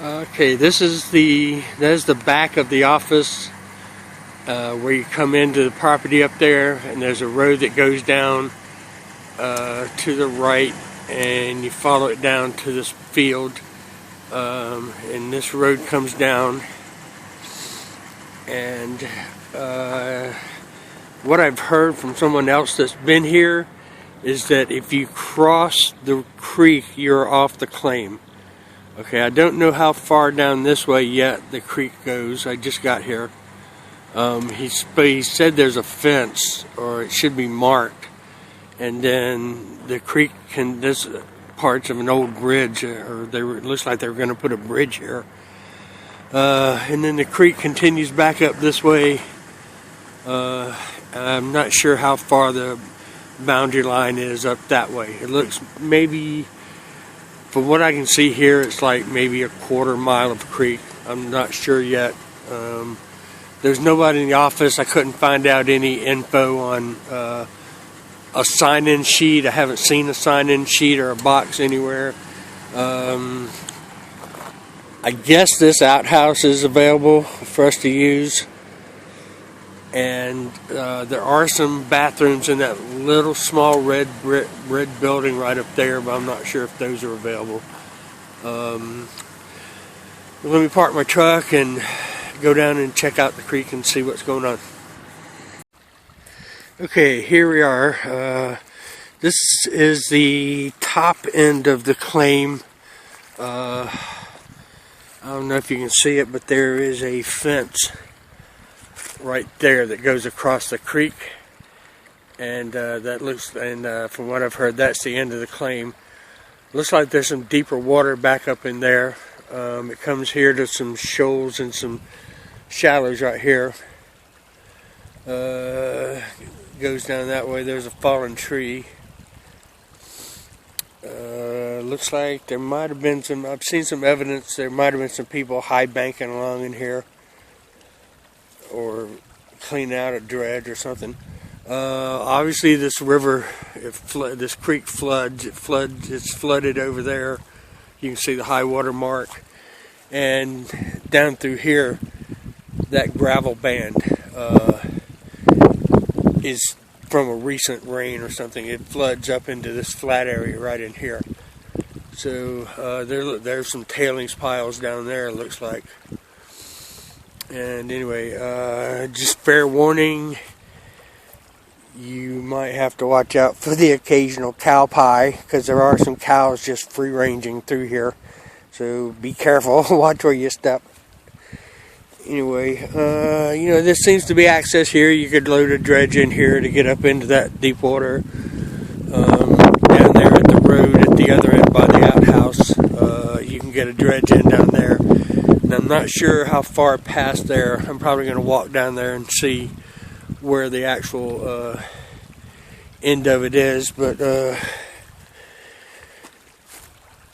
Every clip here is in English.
Okay, that is the back of the office where you come into the property up there, and there's a road that goes down to the right, and you follow it down to this field, and this road comes down, and what I've heard from someone else that's been here is that if you cross the creek, you're off the claim. Okay, I don't know how far down this way yet the creek goes. I just got here. He said there's a fence, or it should be marked, and then the creek this parts of an old bridge, or it looks like they were going to put a bridge here. And then the creek continues back up this way. I'm not sure how far the boundary line is up that way. It looks maybe, from what I can see here, it's like maybe a quarter mile of creek. I'm not sure yet. There's nobody in the office. I couldn't find out any info on a sign-in sheet. I haven't seen a sign-in sheet or a box anywhere. I guess this outhouse is available for us to use. And there are some bathrooms in that little small red building right up there, but I'm not sure if those are available. Let me park my truck and go down and check out the creek and see what's going on. Okay, here we are. This is the top end of the claim. I don't know if you can see it, but there is a fence right there that goes across the creek, and from what I've heard, that's the end of the claim. Looks like there's some deeper water back up in there. It comes here to some shoals and some shallows right here. Goes down that way. There's a fallen tree. Looks like there might have been I've seen some evidence there might have been some people high banking along in here, or clean out a dredge or something. Obviously this river, this creek floods. It's flooded over there. You can see the high water mark. And down through here, that gravel band is from a recent rain or something. It floods up into this flat area right in here. So there's some tailings piles down there, it looks like. And anyway, just fair warning, you might have to watch out for the occasional cow pie, because there are some cows just free ranging through here. So be careful, watch where you step. Anyway, this seems to be access here. You could load a dredge in here to get up into that deep water. Down there at the road at the other end by the outhouse, you can get a dredge in down there. And I'm not sure how far past there. I'm probably going to walk down there and see where the actual end of it is. But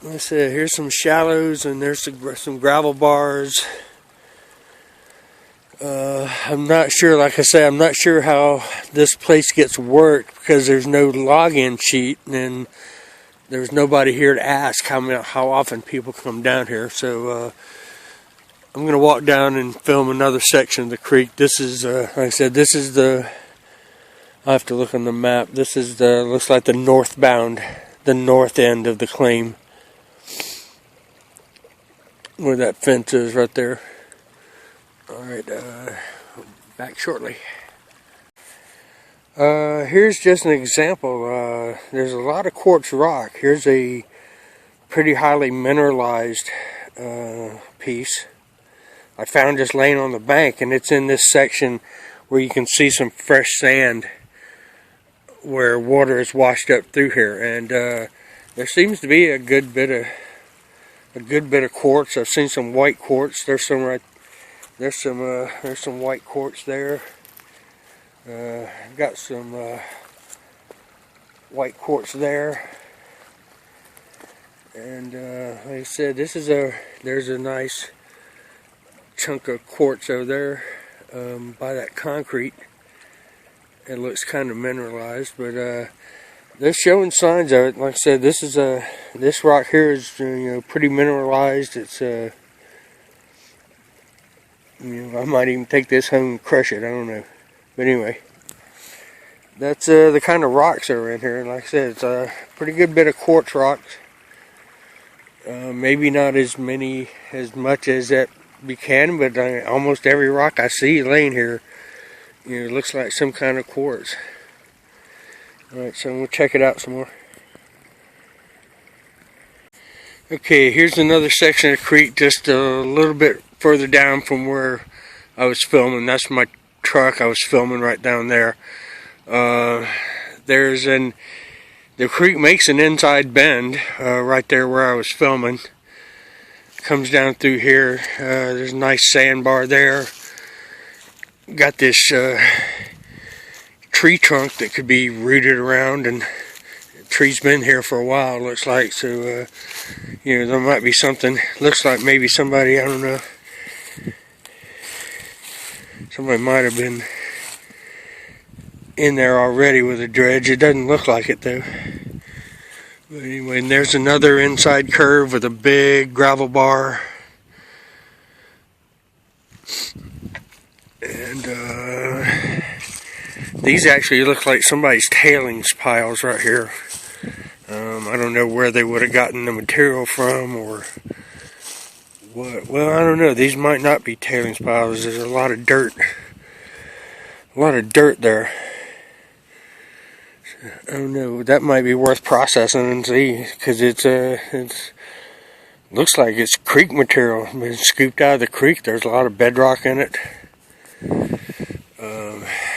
let's see, here's some shallows, and there's some gravel bars. I'm not sure, like I say, I'm not sure how this place gets worked, because there's no login sheet, and there's nobody here to ask how often people come down here. So I'm going to walk down and film another section of the creek. This is, like I said, this is I'll have to look on the map. This is looks like the north end of the claim, where that fence is right there. Alright, back shortly. Here's just an example. There's a lot of quartz rock. Here's a pretty highly mineralized piece I found just laying on the bank, and it's in this section where you can see some fresh sand where water is washed up through here. And there seems to be a good bit of quartz. I've seen some white quartz. There's some white quartz there. I've got some white quartz there, and like I said, there's a nice chunk of quartz over there by that concrete. It looks kind of mineralized, but they're showing signs of it. Like I said, this rock here is pretty mineralized. It's I might even take this home and crush it. I don't know. But anyway, that's the kind of rocks that are in here. And like I said, it's a pretty good bit of quartz rocks. Maybe not as much as that we can, but almost every rock I see laying here, looks like some kind of quartz. Alright, so we'll check it out some more. Okay, here's another section of the creek just a little bit further down from where I was filming. That's my truck. I was filming right down there. The creek makes an inside bend right there where I was filming. Comes down through here. There's a nice sandbar there. Got this tree trunk that could be rooted around, and the tree's been here for a while, looks like. So there might be something. Looks like maybe somebody, I don't know, somebody might have been in there already with a dredge. It doesn't look like it though. But anyway, and there's another inside curve with a big gravel bar. And these actually look like somebody's tailings piles right here. I don't know where they would have gotten the material from or what. Well, I don't know. These might not be tailings piles. There's a lot of dirt. A lot of dirt there. I don't know. That might be worth processing and see, because it's looks like it's creek material. Been scooped out of the creek. There's a lot of bedrock in it.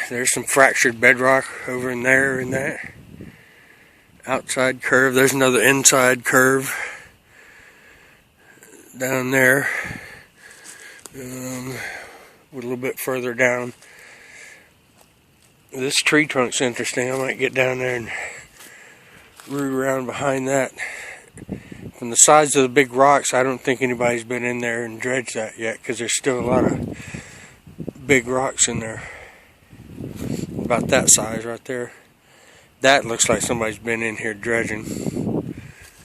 There's some fractured bedrock over in there in that outside curve. There's another inside curve down there, with a little bit further down. This tree trunk's interesting. I might get down there and root around behind that. From the size of the big rocks, I don't think anybody's been in there and dredged that yet, because there's still a lot of big rocks in there. About that size right there. That looks like somebody's been in here dredging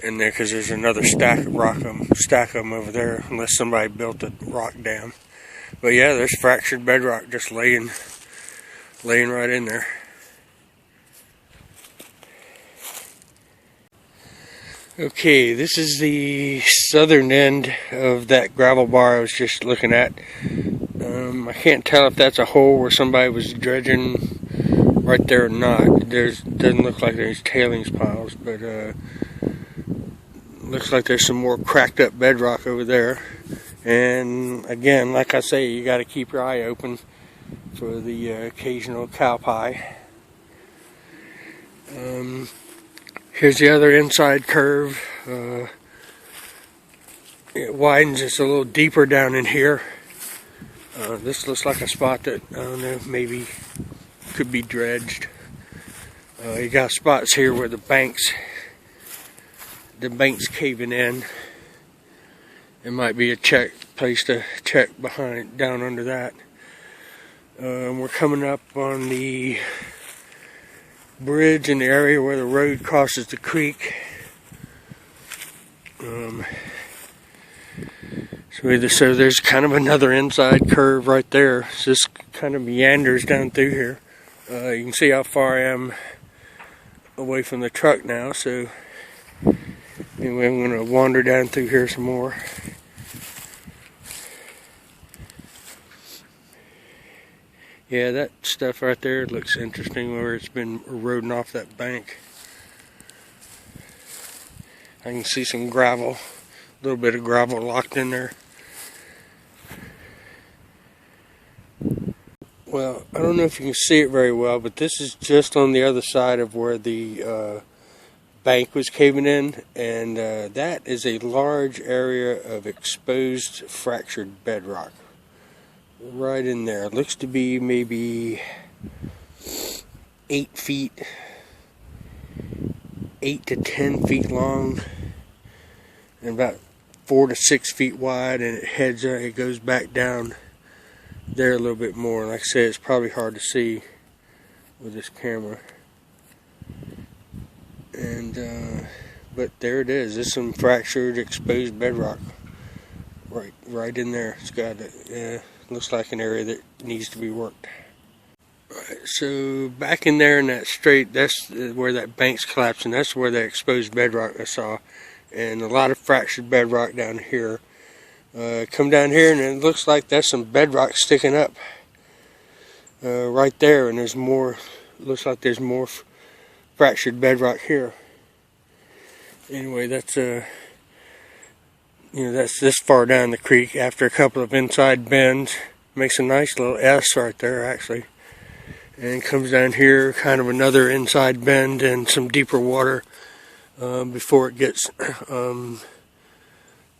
in there, because there's another stack of them over there, unless somebody built a rock dam. But yeah, there's fractured bedrock just laying right in there. Okay, this is the southern end of that gravel bar I was just looking at. I can't tell if that's a hole where somebody was dredging right there or not. Doesn't look like there's tailings piles, but looks like there's some more cracked up bedrock over there. And again, like I say, you got to keep your eye open for the occasional cow pie. Here's the other inside curve. It widens just a little deeper down in here. This looks like a spot that, I don't know, maybe could be dredged. You got spots here where the bank's caving in. It might be a place to check down under that. We're coming up on the bridge in the area where the road crosses the creek. So there's kind of another inside curve right there. So this kind of meanders down through here. You can see how far I am away from the truck now. So anyway, I'm going to wander down through here some more. Yeah, that stuff right there looks interesting, where it's been eroding off that bank. I can see some gravel, a little bit of gravel locked in there. Well, I don't know if you can see it very well, but this is just on the other side of where the bank was caving in, and that is a large area of exposed fractured bedrock. Right in there. It looks to be maybe 8 to 10 feet long, and about 4 to 6 feet wide, and it goes back down there a little bit more. Like I said, it's probably hard to see with this camera. And but there it is. There's some fractured, exposed bedrock right in there. It's got Looks like an area that needs to be worked. Alright, so back in there in that straight, that's where that bank's collapsing. That's where that exposed bedrock I saw. And a lot of fractured bedrock down here. Come down here and it looks like there's some bedrock sticking up right there, and there's more. Looks like there's more fractured bedrock here. Anyway, that's that's this far down the creek. After a couple of inside bends, makes a nice little S right there actually, and comes down here, kind of another inside bend and some deeper water before it gets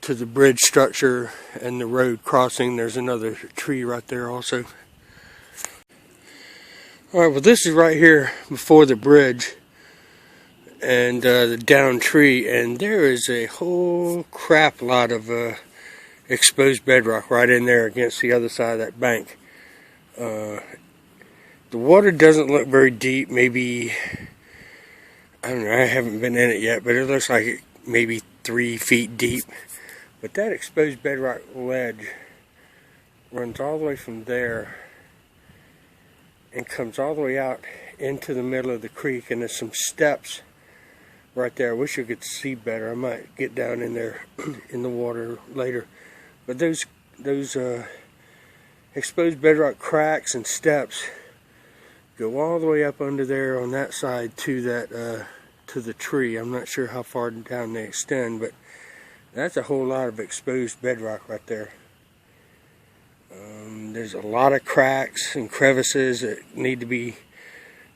to the bridge structure and the road crossing. There's another tree right there also. Alright, well this is right here before the bridge and the down tree, and there is a whole crap lot of exposed bedrock right in there against the other side of that bank. The water doesn't look very deep, maybe, I don't know, I haven't been in it yet, but it looks like it maybe 3 feet deep. But that exposed bedrock ledge runs all the way from there and comes all the way out into the middle of the creek, and there's some steps right there. I wish you could see better. I might get down in there in the water later. But those exposed bedrock cracks and steps go all the way up under there on that side to that to the tree. I'm not sure how far down they extend, but that's a whole lot of exposed bedrock right there. There's a lot of cracks and crevices that need to be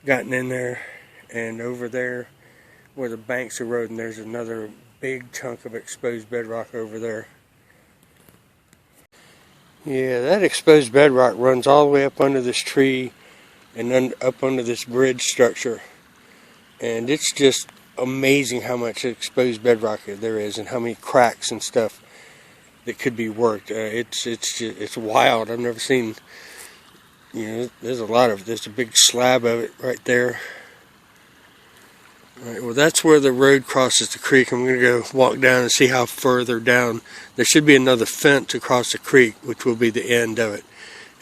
gotten in there, and over there where the bank's eroding, there's another big chunk of exposed bedrock over there. Yeah, that exposed bedrock runs all the way up under this tree and then up under this bridge structure, and it's just amazing how much exposed bedrock there is and how many cracks and stuff that could be worked. It's wild. I've never seen, there's a big slab of it right there. Alright, well that's where the road crosses the creek. I'm going to go walk down and see how further down. There should be another fence across the creek, which will be the end of it.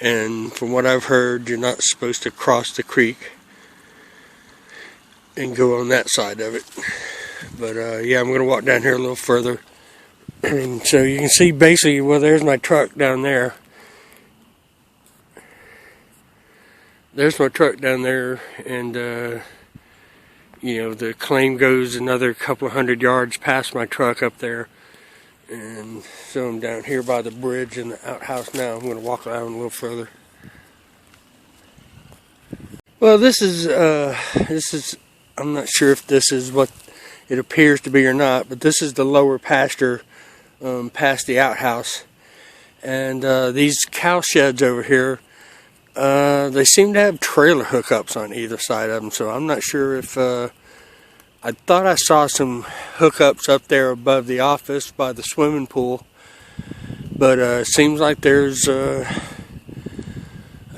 And from what I've heard, you're not supposed to cross the creek and go on that side of it. But yeah, I'm going to walk down here a little further. And so you can see basically, well, there's my truck down there. There's my truck down there, and the claim goes another couple of 100 yards past my truck up there. And so I'm down here by the bridge and the outhouse now. I'm going to walk around a little further. Well, this is I'm not sure if this is what it appears to be or not, but this is the lower pasture past the outhouse. And these cow sheds over here, they seem to have trailer hookups on either side of them, so I'm not sure if I thought I saw some hookups up there above the office by the swimming pool, but it seems like there's a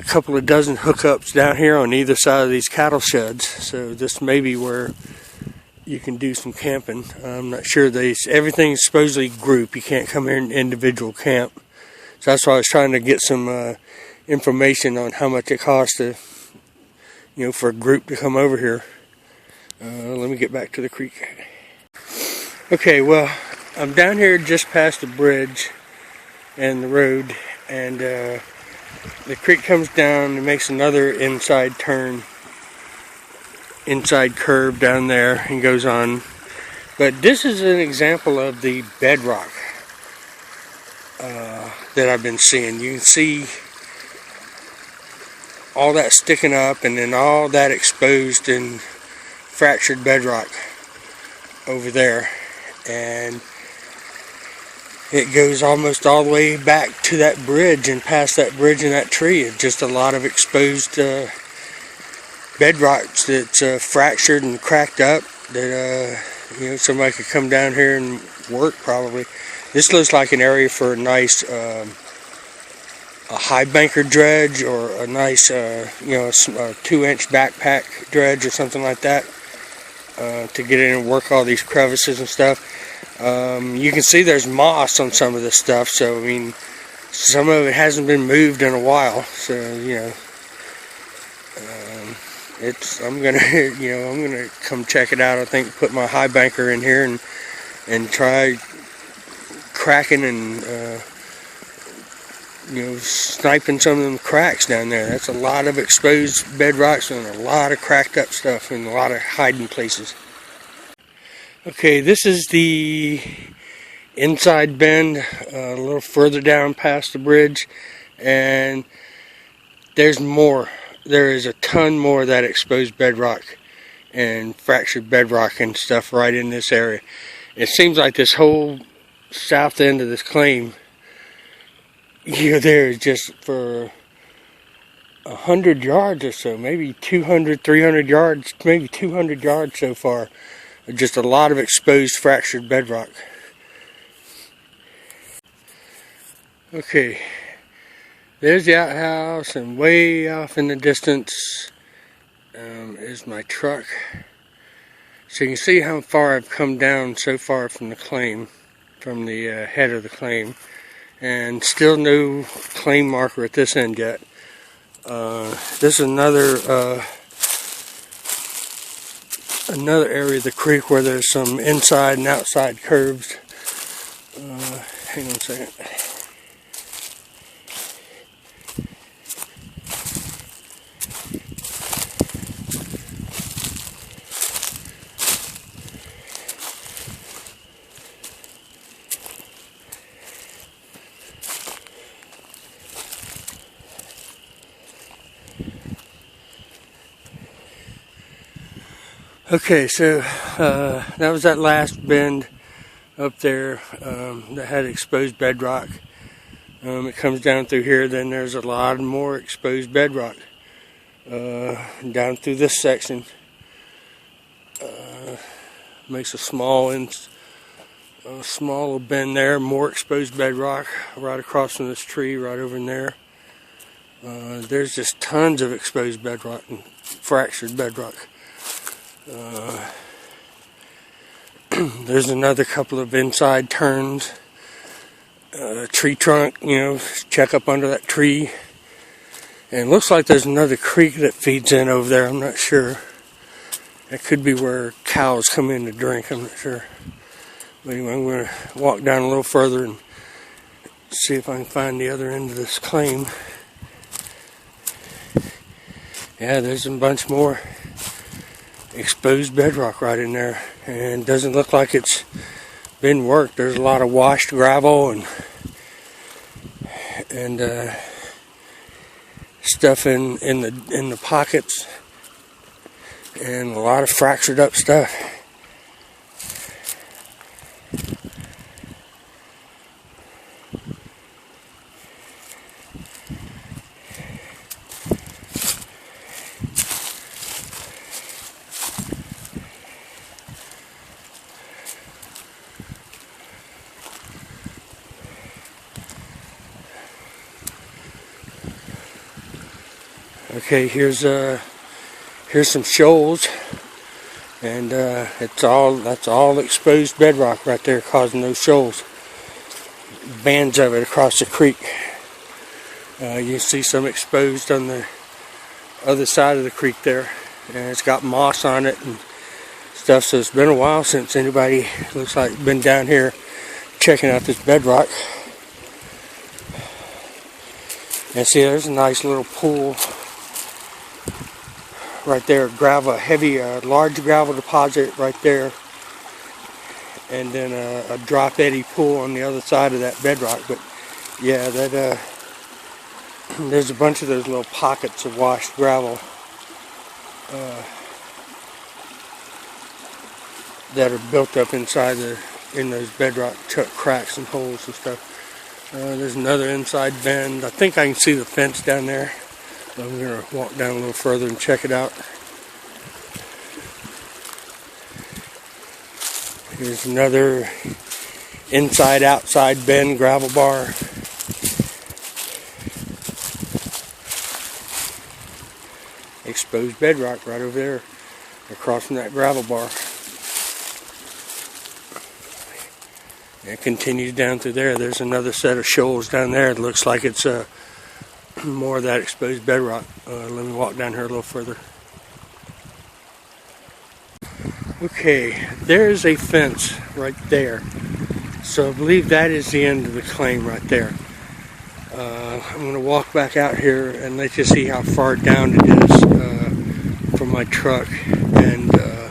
couple of dozen hookups down here on either side of these cattle sheds. So this may be where you can do some camping. I'm not sure. Everything's supposedly group. You can't come here and individual camp. So that's why I was trying to get some information on how much it costs to, for a group to come over here. Let me get back to the creek. Okay, well, I'm down here just past the bridge and the road, and the creek comes down and makes another inside turn, inside curve down there, and goes on. But this is an example of the bedrock that I've been seeing. You can see all that sticking up, and then all that exposed and fractured bedrock over there, and it goes almost all the way back to that bridge and past that bridge and that tree. It's just a lot of exposed bedrocks that's fractured and cracked up that somebody could come down here and work probably. This looks like an area for a nice a high banker dredge, or a nice 2-inch backpack dredge or something like that, to get in and work all these crevices and stuff. You can see there's moss on some of this stuff, so I mean, Some of it hasn't been moved in a while, so I'm gonna I'm gonna come check it out. I think put my high banker in here and try cracking and sniping some of them cracks down there. That's a lot of exposed bedrocks and a lot of cracked up stuff and a lot of hiding places. Okay, this is the inside bend, a little further down past the bridge, and there's more. There is a ton more of that exposed bedrock and fractured bedrock and stuff right in this area. It seems like this whole south end of this claim, there is just for 100 yards or so, maybe 200, 300 yards, maybe 200 yards so far, just a lot of exposed fractured bedrock. Okay, there's the outhouse, and way off in the distance is my truck. So you can see how far I've come down so far from the claim, from the head of the claim, and still no claim marker at this end yet. This is another area of the creek where there's some inside and outside curves. Hang on a second. Okay, so that was that last bend up there that had exposed bedrock. It comes down through here, then there's a lot more exposed bedrock down through this section. Makes a small little bend there, more exposed bedrock right across from this tree right over in there. There's just tons of exposed bedrock and fractured bedrock. There's another couple of inside turns, tree trunk, check up under that tree, and it looks like there's another creek that feeds in over there. I'm not sure. That could be where cows come in to drink. I'm not sure. But anyway, I'm going to walk down a little further and see if I can find the other end of this claim. Yeah, there's a bunch more exposed bedrock right in there, and it doesn't look like it's been worked. There's a lot of washed gravel and stuff in the pockets, and a lot of fractured up stuff. Okay, here's some shoals, and that's all exposed bedrock right there, causing those shoals. Bands of it across the creek. You see some exposed on the other side of the creek there, and it's got moss on it and stuff. So it's been a while since anybody, looks like, been down here checking out this bedrock. And see, there's a nice little pool right there, gravel, heavy, large gravel deposit right there, and then a drop eddy pool on the other side of that bedrock. But yeah, that there's a bunch of those little pockets of washed gravel that are built up inside in those bedrock cracks and holes and stuff. There's another inside bend. I think I can see the fence down there. I'm going to walk down a little further and check it out. Here's another inside-outside bend gravel bar. Exposed bedrock right over there, across from that gravel bar. It continues down through there. There's another set of shoals down there. It looks like it's more of that exposed bedrock. Let me walk down here a little further. Okay, there's a fence right there. So I believe that is the end of the claim right there. I'm going to walk back out here and let you see how far down it is from my truck and the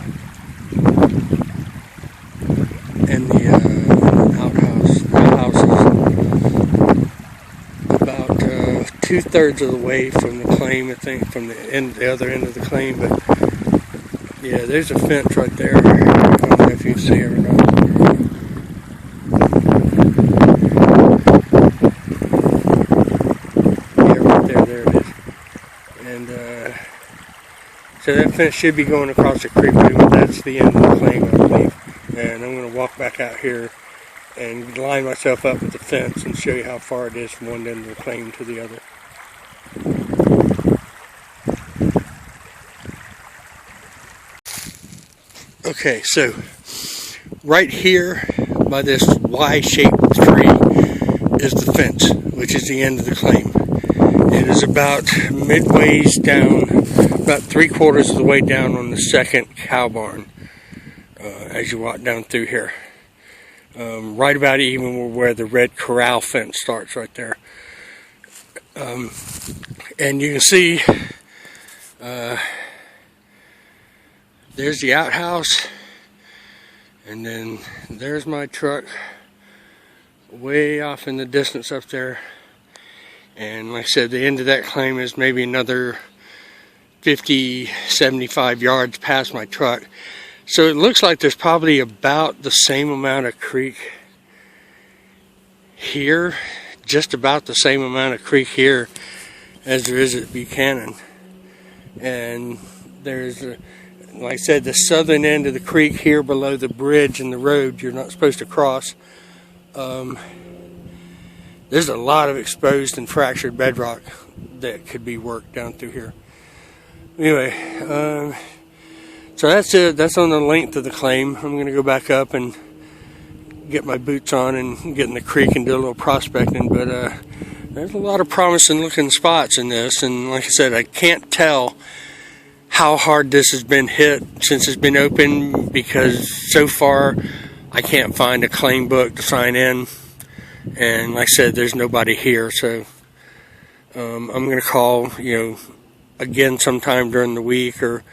outhouse. The house is about 2/3 of the way from the claim, I think, from the other end of the claim. But yeah, there's a fence right there. I don't know if you can see it or not. So that fence should be going across the creek, but that's the end of the claim, I believe. And I'm going to walk back out here and line myself up with the fence and show you how far it is from one end of the claim to the other. Okay, so right here by this Y-shaped tree is the fence, which is the end of the claim. It is about midways down, about 3/4 of the way down on the second cow barn as you walk down through here. Right about even where the red corral fence starts right there. And you can see there's the outhouse, and then there's my truck way off in the distance up there. And like I said, the end of that claim is maybe another 50, 75 yards past my truck. So it looks like there's probably about the same amount of creek here, just about the same amount of creek here as there is at Buchanan. And there's, like I said, the southern end of the creek here below the bridge and the road you're not supposed to cross. There's a lot of exposed and fractured bedrock that could be worked down through here. Anyway, so that's it. That's on the length of the claim. I'm going to go back up and get my boots on and get in the creek and do a little prospecting. But there's a lot of promising looking spots in this. And like I said, I can't tell how hard this has been hit since it's been open, because so far I can't find a claim book to sign in. And like I said, there's nobody here, so I'm going to call, again sometime during the week, or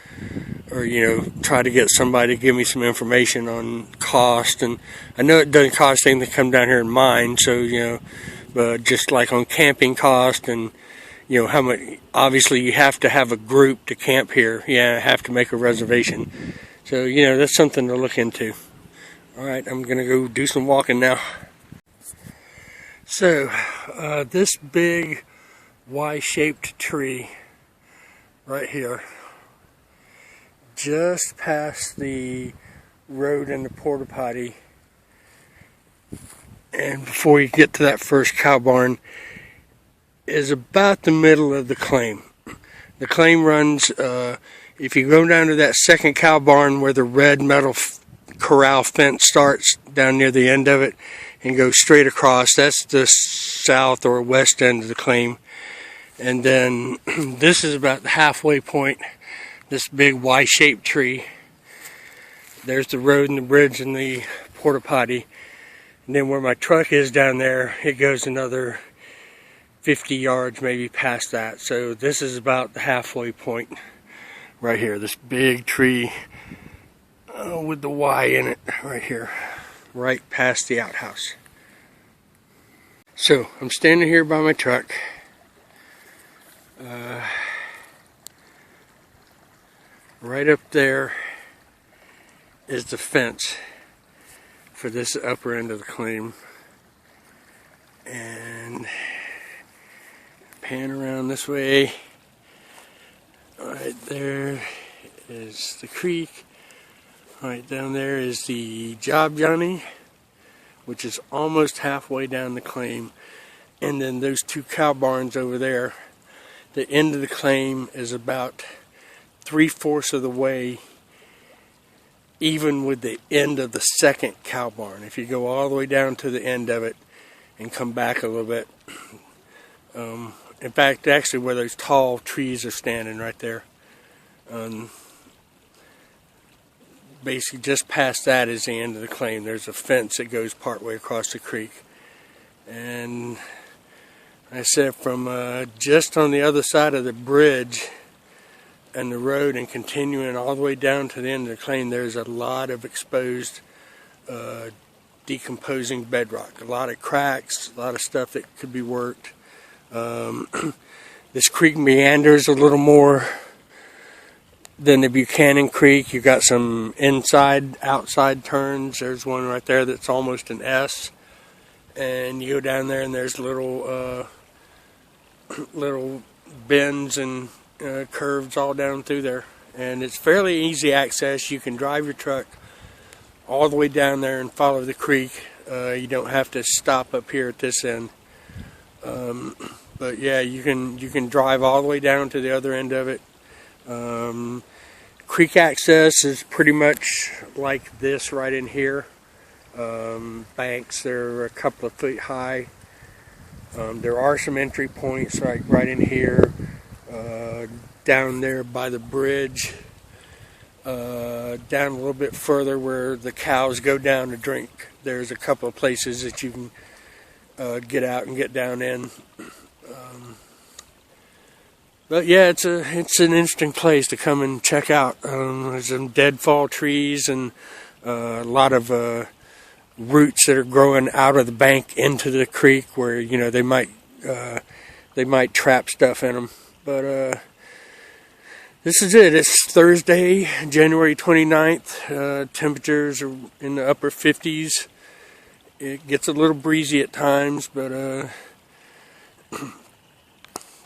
try to get somebody to give me some information on cost. And I know it doesn't cost anything to come down here and mine, so but just like on camping cost and how much. Obviously, you have to have a group to camp here. Yeah, I have to make a reservation. So that's something to look into. All right, I'm going to go do some walking now. So, this big Y-shaped tree right here, just past the road and the porta potty, and before you get to that first cow barn, is about the middle of the claim. The claim runs, if you go down to that second cow barn where the red metal corral fence starts down near the end of it, and go straight across, that's the south or west end of the claim. And then this is about the halfway point, this big Y-shaped tree. There's the road and the bridge and the porta potty. And then where my truck is down there, it goes another 50 yards maybe past that. So this is about the halfway point right here, this big tree with the Y in it right here, right past the outhouse. So I'm standing here by my truck. Right up there is the fence for this upper end of the claim. And pan around this way. Right there is the creek. Right down there is the Job Johnny, which is almost halfway down the claim. And then those two cow barns over there. The end of the claim is about 3/4 of the way even with the end of the second cow barn. If you go all the way down to the end of it and come back a little bit. In fact, actually where those tall trees are standing right there. Basically just past that is the end of the claim. There's a fence that goes partway across the creek. And I said from just on the other side of the bridge and the road and continuing all the way down to the end of the claim, there's a lot of exposed decomposing bedrock. A lot of cracks, a lot of stuff that could be worked. This creek meanders a little more than the Buchanan Creek. You got some inside, outside turns. There's one right there that's almost an S. And you go down there and there's little bends and curves all down through there. And it's fairly easy access. You can drive your truck all the way down there and follow the creek. You don't have to stop up here at this end. But yeah, you can drive all the way down to the other end of it. Creek access is pretty much like this right in here. Banks, they're a couple of feet high. There are some entry points right in here. Down there by the bridge. Down a little bit further where the cows go down to drink. There's a couple of places that you can get out and get down in. But yeah, it's an interesting place to come and check out. There's some deadfall trees and a lot of roots that are growing out of the bank into the creek, where they might trap stuff in them. But this is it. It's Thursday, January 29th. Temperatures are in the upper 50s. It gets a little breezy at times, but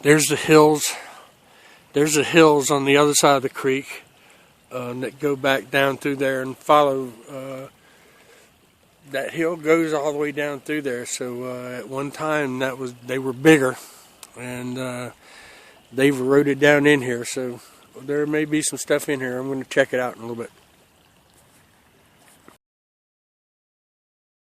there's the hills. There's the hills on the other side of the creek that go back down through there and follow. That hill goes all the way down through there. So at one time they were bigger, and they've eroded down in here. So there may be some stuff in here. I'm going to check it out in a little bit.